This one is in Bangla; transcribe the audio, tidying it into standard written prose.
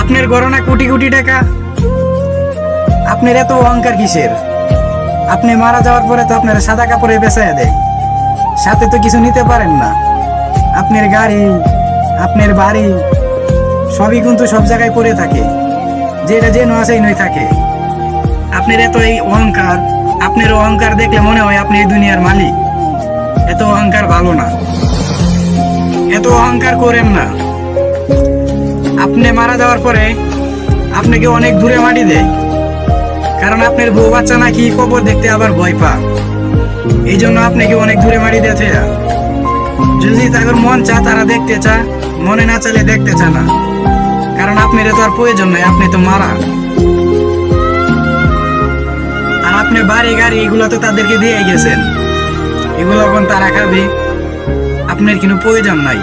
আপনার গড়না কোটি কোটি টাকা, আপনার এত অহংকার কিসের? আপনি মারা যাওয়ার পরে তো আপনার সাদা কাপড়ে বেচাইয়া দেয়, সাথে তো কিছু নিতে পারেন না। আপনার গাড়ি, আপনার বাড়ি সবই কিন্তু সব জায়গায় পড়ে থাকে, যেটা যে নয় নই থাকে। আপনার এত এই অহংকার, আপনার অহংকার দেখলে মনে হয় আপনি এই দুনিয়ার মালিক। এত অহংকার ভালো না, এত অহংকার করেন না। আপনি মারা যাওয়ার পরে আপনাকে অনেক দূরে মাটি দেয়, কারণ আপনার বউ বাচ্চা নাকি কবর দেখতে আবার ভয় পা। এই জন্য আপনাকে অনেক দূরে মাটি দিয়েছে। যদি তাদের মন চা তারা দেখতে চা, মনে না চাইলে দেখতে চা না, কারণ আপনার তো আর প্রয়োজন নাই, আপনি তো মারা। আর আপনি বাড়ি গাড়ি এগুলো তো তাদেরকে দিয়ে গেছেন, এগুলো এখন তারা খাবে, আপনার কোনো প্রয়োজন নাই।